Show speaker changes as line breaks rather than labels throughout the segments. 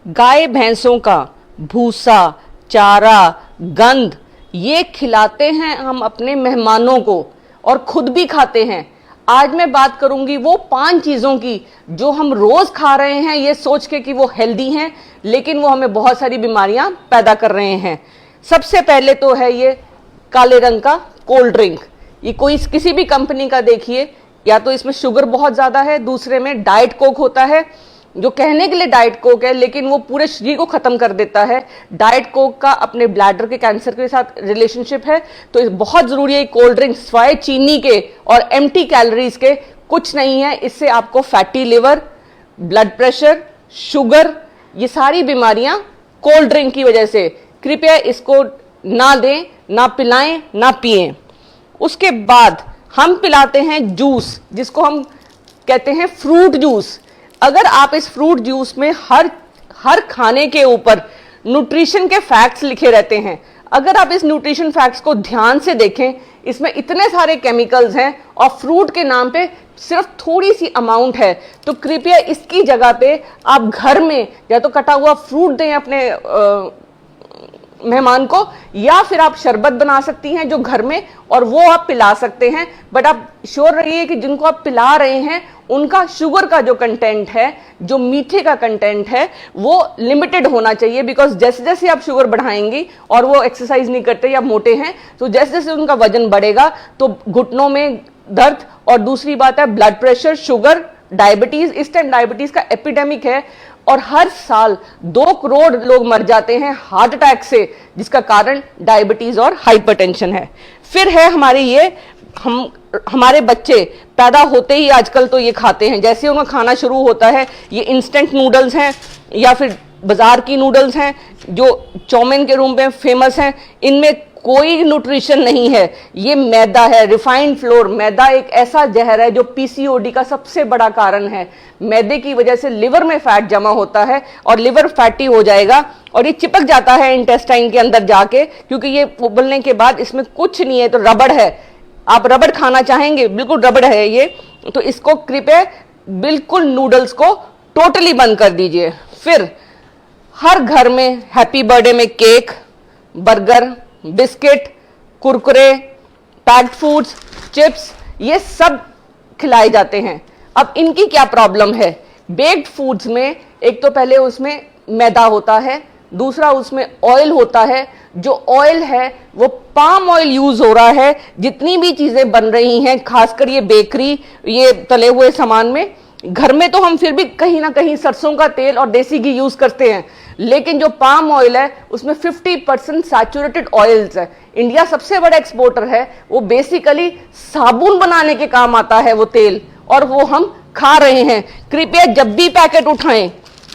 गाय भैंसों का भूसा, चारा, गंध ये खिलाते हैं हम अपने मेहमानों को और खुद भी खाते हैं। आज मैं बात करूंगी वो 5 चीजों की जो हम रोज खा रहे हैं ये सोच के कि वो हेल्दी हैं, लेकिन वो हमें बहुत सारी बीमारियां पैदा कर रहे हैं। सबसे पहले तो है ये काले रंग का कोल्ड ड्रिंक। ये कोई किसी भी कंपनी का देखिए, या तो इसमें शुगर बहुत ज्यादा है, दूसरे में डाइट कोक होता है जो कहने के लिए डाइट कोक है लेकिन वो पूरे शरीर को खत्म कर देता है। डाइट कोक का अपने ब्लैडर के कैंसर के साथ रिलेशनशिप है, तो बहुत जरूरी है कोल्ड ड्रिंक स्वाय चीनी के और एम्प्टी कैलोरीज के कुछ नहीं है। इससे आपको fatty liver, blood pressure, sugar, ये सारी बीमारियां कोल्ड ड्रिंक की वजह से। कृपया इसको ना दें, ना पिलाएं, ना पिएं। उसके बाद हम पिलाते हैं जूस, जिसको हम कहते हैं फ्रूट जूस। अगर आप इस फ्रूट जूस में हर खाने के ऊपर न्यूट्रिशन के फैक्ट्स लिखे रहते हैं, अगर आप इस न्यूट्रिशन फैक्ट्स को ध्यान से देखें, इसमें इतने सारे केमिकल्स हैं और फ्रूट के नाम पे सिर्फ थोड़ी सी अमाउंट है, तो कृपया इसकी जगह पे आप घर में या तो कटा हुआ फ्रूट दें अपने मेहमान को, या फिर आप शरबत बना सकती हैं जो घर में और वो आप पिला सकते हैं। बट आप श्योर रहिए कि जिनको आप पिला रहे हैं उनका शुगर का जो कंटेंट है, जो मीठे का कंटेंट है, वो लिमिटेड होना चाहिए। बिकॉज जैसे जैसे आप शुगर बढ़ाएंगी और वो एक्सरसाइज नहीं करते या मोटे हैं, तो जैसे जैसे उनका वजन बढ़ेगा तो घुटनों में दर्द, और दूसरी बात है ब्लड प्रेशर, शुगर, डायबिटीज। इस टाइम डायबिटीज का एपिडेमिक है और हर साल 2 करोड़ लोग मर जाते हैं हार्ट अटैक से, जिसका कारण डायबिटीज और हाइपरटेंशन है। फिर है हमारे बच्चे पैदा होते ही आजकल तो ये खाते हैं, जैसे उनका खाना शुरू होता है ये इंस्टेंट नूडल्स हैं या फिर बाजार की नूडल्स हैं जो चाउमीन के रूप में फेमस हैं। इनमें कोई न्यूट्रिशन नहीं है, ये मैदा है, रिफाइंड फ्लोर। मैदा एक ऐसा जहर है जो पीसीओडी का सबसे बड़ा कारण है। मैदे की वजह से लिवर में फैट जमा होता है और लिवर फैटी हो जाएगा और ये चिपक जाता है इंटेस्टाइन के अंदर जाके, क्योंकि ये उबलने के बाद इसमें कुछ नहीं है, तो रबड़ है। आप रबड़ खाना चाहेंगे, बिल्कुल रबड़ है ये, तो इसको कृपया बिल्कुल नूडल्स को टोटली बंद कर दीजिए। फिर हर घर में हैप्पी बर्थडे में cake, burger, biscuit, Kurkure, packed foods, chips, ये सब खिलाए जाते हैं। अब इनकी क्या प्रॉब्लम है? बेक्ड फूड्स में एक तो पहले उसमें मैदा होता है, दूसरा उसमें ऑयल होता है। जो ऑयल है वो पाम ऑयल यूज हो रहा है। जितनी भी चीजें बन रही हैं, खासकर ये बेकरी, ये तले हुए सामान में, घर में तो हम फिर भी कहीं ना कहीं सरसों का तेल और देसी घी यूज करते हैं, लेकिन जो पाम ऑयल है उसमें 50% सैचुरेटेड ऑयल्स है। इंडिया सबसे बड़ा एक्सपोर्टर है, वो बेसिकली साबुन बनाने के काम आता है वो तेल, और वो हम खा रहे हैं। कृपया जब भी पैकेट उठाएं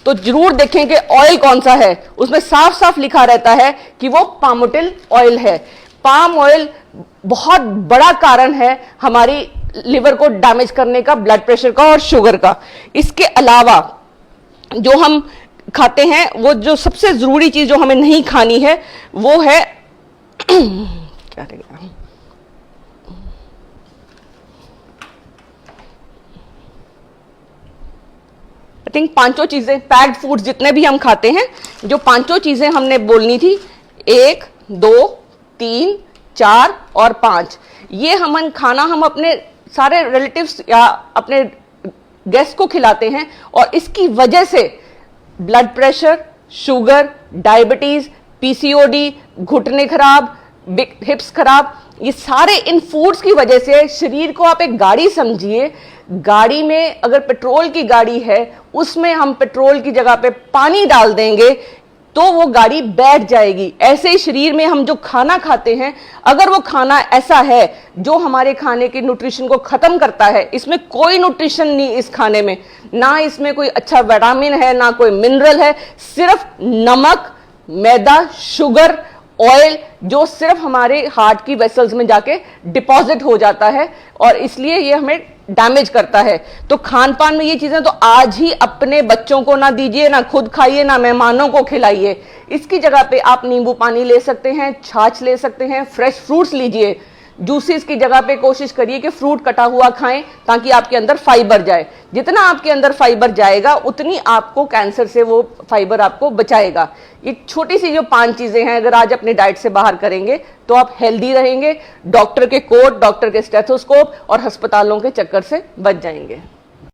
तो जरूर देखें कि ऑयल कौन सा है। उसमें साफ साफ लिखा रहता है कि वो पामोटिल ऑयल है। पाम ऑयल बहुत बड़ा कारण है हमारी लिवर को डैमेज करने का, ब्लड प्रेशर का और शुगर का। इसके अलावा जो हम खाते हैं, वो जो सबसे जरूरी चीज जो हमें नहीं खानी है वो है क्या रहेगा, आई थिंक 5 चीजें, पैक्ड फूड्स जितने भी हम खाते हैं, जो 5 चीजें हमने बोलनी थी, 1, 2, 3, 4 और 5, ये हम अपने सारे रिलेटिव्स या अपने गेस्ट को खिलाते हैं और इसकी वजह से blood pressure, sugar, diabetes, PCOD, घुटने खराब, हिप्स खराब, ये सारे इन फूड्स की वजह से। शरीर को आप एक गाड़ी समझिए, गाड़ी में अगर पेट्रोल की गाड़ी है, उसमें हम पेट्रोल की जगह पे पानी डाल देंगे तो वो गाड़ी बैठ जाएगी। ऐसे ही शरीर में हम जो खाना खाते हैं, अगर वो खाना ऐसा है जो हमारे खाने के न्यूट्रिशन को खत्म करता है, इसमें कोई न्यूट्रिशन नहीं इस खाने में, ना इसमें कोई अच्छा विटामिन है, ना कोई मिनरल है, सिर्फ नमक, मैदा, शुगर, ऑयल, जो सिर्फ हमारे हार्ट की वेसल्स में जाके डिपॉजिट हो जाता है और इसलिए ये हमें डैमेज करता है। तो खान पान में ये चीजें तो आज ही अपने बच्चों को ना दीजिए, ना खुद खाइए, ना मेहमानों को खिलाइए। इसकी जगह पे आप नींबू पानी ले सकते हैं, छाछ ले सकते हैं, फ्रेश फ्रूट्स लीजिए। जूसेस की जगह पे कोशिश करिए कि फ्रूट कटा हुआ खाएं ताकि आपके अंदर फाइबर जाए। जितना आपके अंदर फाइबर जाएगा उतनी आपको कैंसर से वो फाइबर आपको बचाएगा। ये छोटी सी जो 5 चीजें हैं अगर आज अपने डाइट से बाहर करेंगे तो आप हेल्दी रहेंगे, डॉक्टर के कोट, डॉक्टर के स्टेथोस्कोप और अस्पतालों के चक्कर से बच जाएंगे।